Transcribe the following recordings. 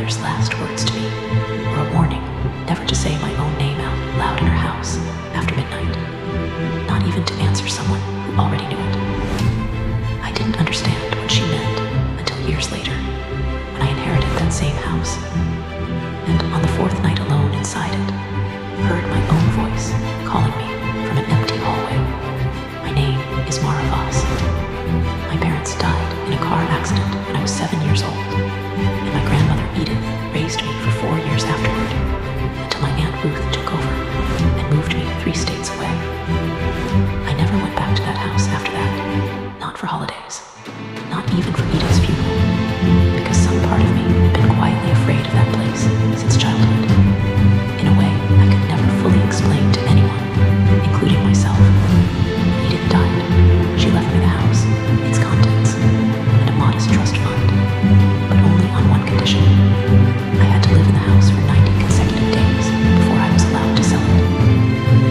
grandmother's last words to me were a warning never to say my own name out loud in her house after midnight, not even to answer someone who already knew it. I didn't understand what she meant until years later, when I inherited that same house, and on the fourth night alone inside it, heard my own voice calling me from an empty hallway. My name is Mara Voss. My parents died in a car accident when I was 7 years old, and my grandmother Edith raised me for 4 years afterward, until my Aunt Ruth took over and moved me 3 states away. I never went back to that house after that, not for holidays, not even for Edith's funeral, because some part of me had been quietly afraid of that place since childhood, in a way I could never fully explain to anyone, including myself. When Edith died, she left me the house, its contents, and a modest trust fund, but only on one condition. I had to live in the house for 90 consecutive days before I was allowed to sell it,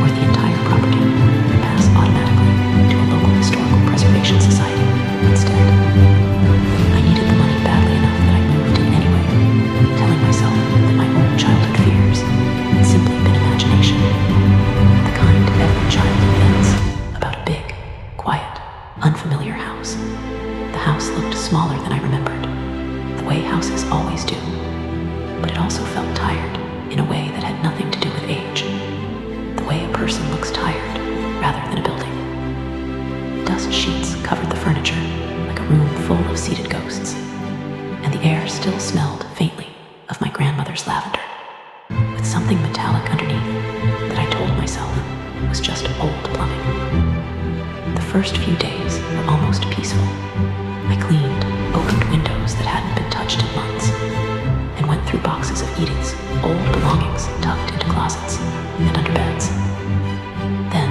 or the entire property would pass automatically to a local historical preservation society instead. I needed the money badly enough that I moved in anyway, telling myself that my own childhood fears had simply been imagination, the kind every child invents about a big, quiet, unfamiliar house. The house looked smaller than I remembered, the way houses always do, but it also felt tired in a way that had nothing to do with age, the way a person looks tired rather than a building. Dust sheets covered the furniture like a room full of seated ghosts, and the air still smelled faintly of my grandmother's lavender, with something metallic underneath that I told myself was just old plumbing. The first few days were almost peaceful. I cleaned, opened windows that hadn't been touched in months, and went through boxes of Edith's old belongings tucked into closets and under beds. Then,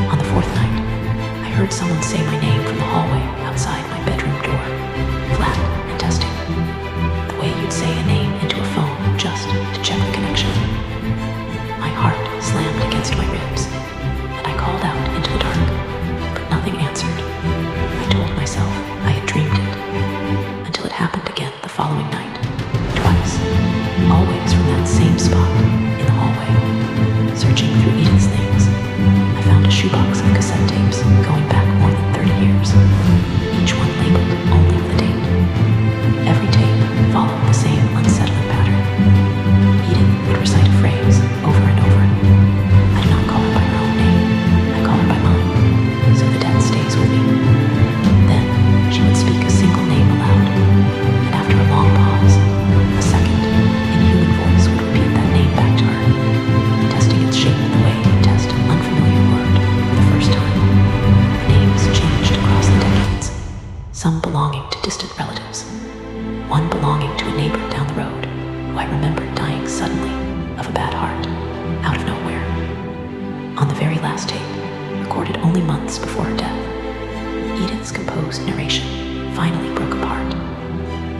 on the fourth night, I heard someone say my name from the hallway outside my bedroom door, flat and testing, the way you'd say a name into a phone just to check the connection. My heart slammed against my ribs, and I called out into the dark, but nothing answered. I told myself I had dreamed it, until it happened again the following night, twice, always from that same spot in the hallway. Searching through Edith's things, I found a shoebox of cassette tapes going back more than 30 years, each one labeled only with a date. Every tape followed the same unsettling pattern. Edith would recite a phrase over and over. I do not call her by her own name, I call her by mine, so the debt stays with me. Then she would speak a single name aloud, and after a long pause, a second, inhuman voice would repeat that name back to her, testing its shape the way you test an unfamiliar word for the first time. The names changed across the decades, some belonging to distant relatives, one belonging to a neighbor down the road who I remembered dying suddenly of a bad heart, out of nowhere. On the very last tape, recorded only months before her death, Edith's composed narration finally broke apart,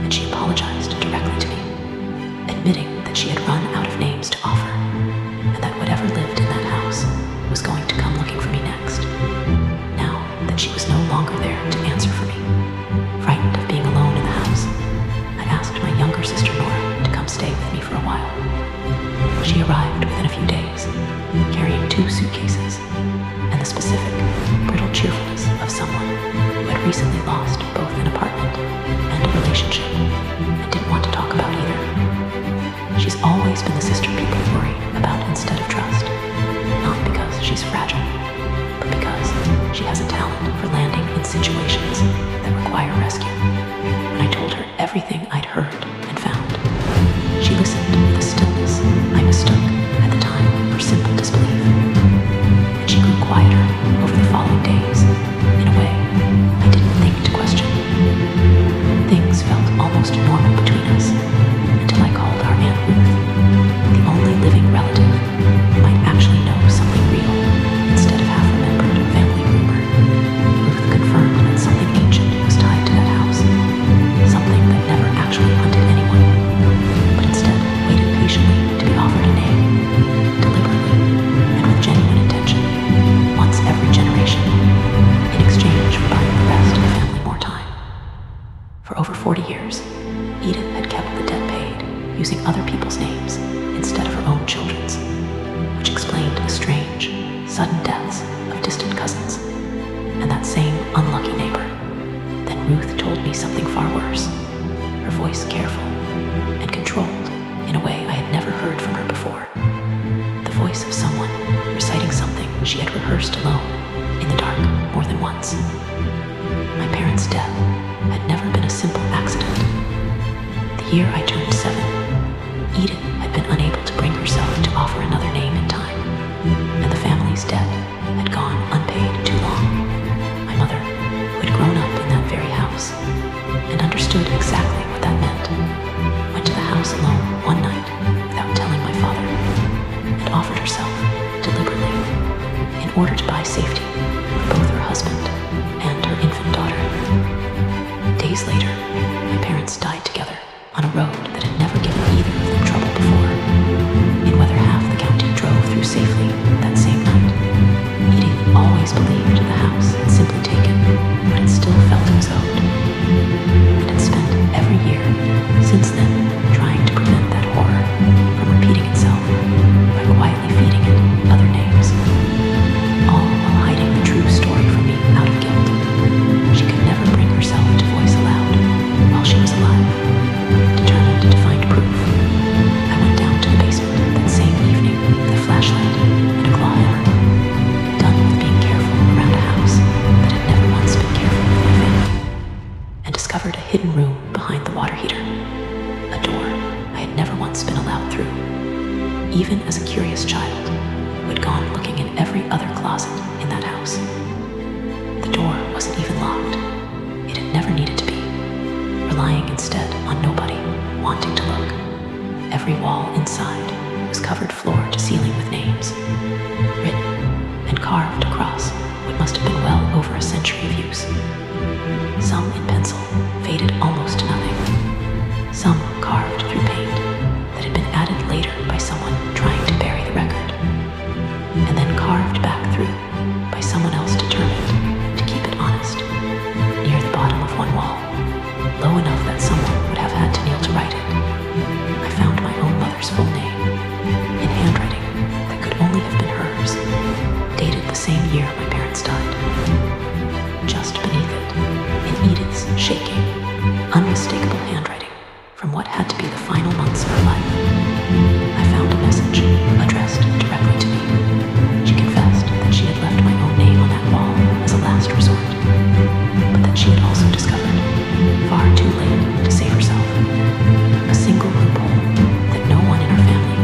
and she apologized directly to me, admitting that she had run out of names to offer, and that whatever lived in that house was going to come looking for me next, now that she was no longer there to answer for me. Frightened of being alone in the house, I asked my younger sister Nora to come stay with me for a while. She arrived within a few days, carrying 2 suitcases, and the specific, brittle cheerfulness of someone who had recently lost both an apartment and a relationship, and didn't want to talk about either. She's always been the sister people worry about instead of trust, not because she's fragile, but because she has a talent for landing in situations that require rescue. When I told her everything I'd heard and found, she listened with a stillness I mistook at the time for simple disbelief. And she grew quieter over the following days, in a way I didn't think to question. Things felt almost normal between us, until I called our Aunt Ruth, the only living relative who might actually know something real instead of half-remembered family rumor. Ruth confirmed that something ancient was tied to that house, something that never actually hunted anyone, but instead waited patiently to be offered a name. using other people's names instead of her own children's, which explained the strange, sudden deaths of distant cousins and that same unlucky neighbor. Then Ruth told me something far worse, her voice careful and controlled in a way I had never heard from her before. The voice of someone reciting something she had rehearsed alone in the dark more than once. My parents' death had never been a simple accident. The year I turned 7, Edith had been unable to bring herself to offer another name in time, and the family's debt had gone unpaid too long. My mother, who had grown up in that very house and understood exactly what that meant, went to the house alone one night without telling my father and offered herself deliberately in order to buy safety for both her husband and her infant daughter. Days later, my parents died together on a road that had never given either of them trouble before, in whether half the county drove through safely that same night. Edith always believed the house had simply taken what it still felt it was owed, and had spent every year since then trying to prevent that horror from repeating itself by quietly feeding it other names, all while hiding the true story from me out of guilt. She could never bring herself to voice aloud while she was alive. Determined to find proof, I went down to the basement that same evening with a flashlight and a claw hammer, done with being careful around a house that had never once been careful with my family, and discovered a hidden room behind the water heater, a door I had never once been allowed through, even as a curious child who had gone looking in every other closet in that house. The door wasn't even locked. It had never needed to be, relying instead on nobody wanting to look. Every wall inside was covered floor to ceiling with names, written and carved across what must have been well over a century of use. Some in pencil, faded almost to nothing. Some carved through paint that had been added later by someone trying to bury the record, and then carved back through by someone else determined to keep it honest. Near the bottom of one wall, low enough that someone would have had to kneel to write it, I found my own mother's full name, in handwriting that could only have been hers, dated the same year my parents died. Just beneath it, in Edith's shaking, unmistakable handwriting from what had to be the final months of her life, I found a message addressed directly to me. She confessed that she had left my own name on that wall as a last resort, but that she had also discovered, far too late to save herself, a single loophole that no one in her family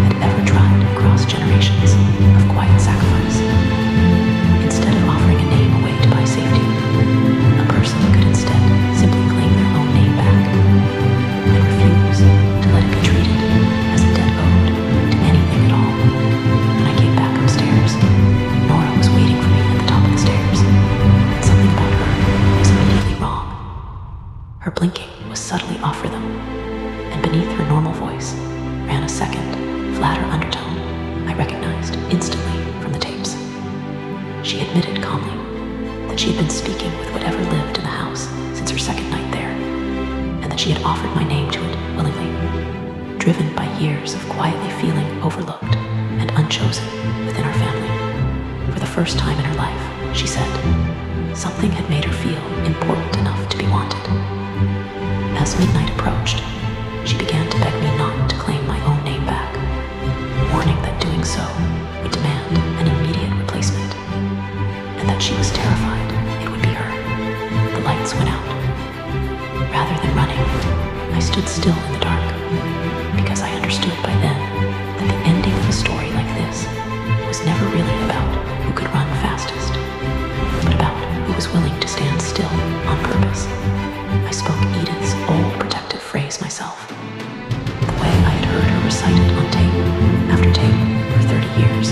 had ever tried across generations of quiet sacrifice. Instead of offering a name away to buy safety, a person could instead simply claim their own name back and refuse to let it be treated as a debt owed to anything at all. When I came back upstairs, Nora was waiting for me at the top of the stairs, and something about her was immediately wrong. Her blinking was subtly off rhythm, and beneath her normal voice ran a second, flatter undertone I recognized instantly from the tapes. She admitted calmly that she had been speaking with whatever lived in the house since her second night there, and that she had offered my name to it willingly, driven by years of quietly feeling overlooked and unchosen within our family. For the first time in her life, she said, something had made her feel important enough to be wanted. As midnight approached, she began to beg me not to claim my own name back, warning that doing so would demand an immediate replacement, and that she was terrified it would be her. The lights went out. Rather than running, I stood still in the dark, because I understood by then that the ending of a story like this was never really about who could run fastest, but about who was willing to stand still on purpose. I spoke Edith's old protective phrase myself, the way I had heard her recite it on tape after tape for 30 years.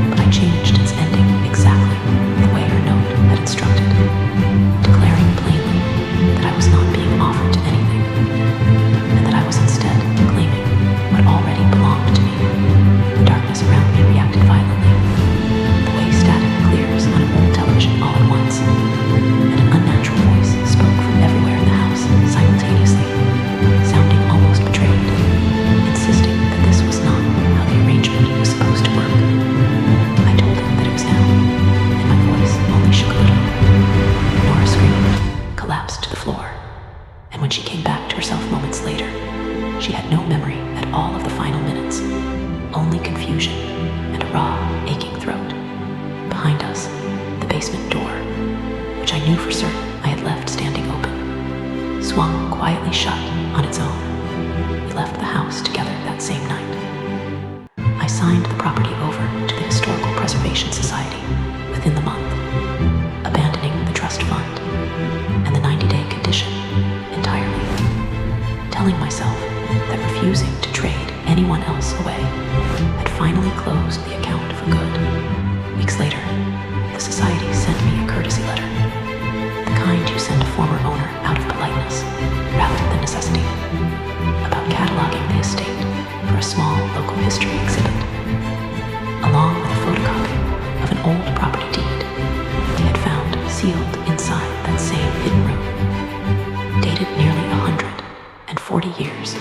But I changed its ending exactly the way her note had instructed, declaring plainly that I was not being offered to anything, and that I was instead claiming what already belonged to me. The darkness around me reacted violently, the way static clears on an old television all at once, and an unnatural voice spoke from everywhere in the house simultaneously, sounding almost betrayed. no memory at all of the final minutes, only confusion and a raw, aching throat. Behind us, the basement door, which I knew for certain I had left standing open, swung quietly shut on its own. We left the house together that same night. I signed the property over to the Historical Preservation Society within the month, abandoning the trust fund and the 90-day condition entirely, telling myself that refusing to trade anyone else away had finally closed the account for good. Weeks later, the society sent me a courtesy letter, the kind you send a former owner out of politeness rather than necessity, about cataloging the estate for a small local history exhibit, along with a photocopy of an old property deed they had found sealed inside that same hidden room, dated nearly 140 years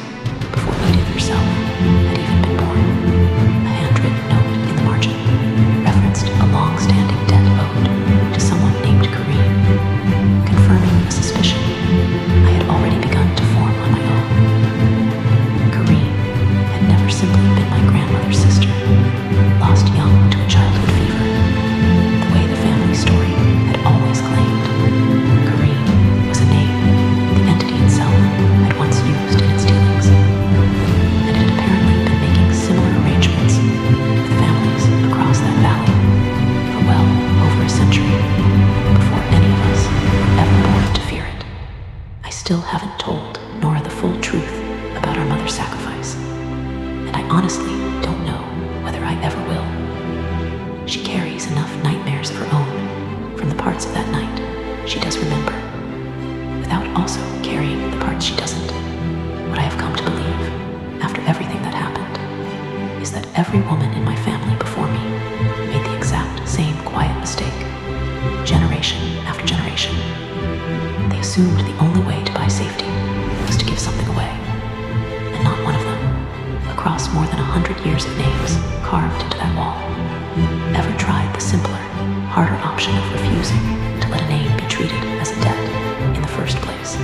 before Edith herself had even been born. A handwritten note in the margin referenced a long-standing debt owed to someone named Kareem, confirming a suspicion I had already begun to form on my own. Kareem had never simply been my grandmother's sister, lost young to a childhood fever, the way the family story had always claimed. Kareem was a name the entity itself had once used in its dealings, and it had apparently been making similar arrangements with families across that valley for well over a century before any of us were ever born to fear it. I still haven't told Nora the full truth about our mother's sacrifice, and I honestly don't know whether I ever will. She carries enough nightmares of her own from the parts of that night she does remember, without also carrying the parts she doesn't. What I have come to believe, after everything that happened, is that every woman in my family before me made the exact same quiet mistake, generation after generation. They assumed the only way to buy safety was to give something away, and not one of them, across more than 100 years of names carved into that wall, ever tried the simpler, harder option of refusing to let a name be treated as a debt in the first place.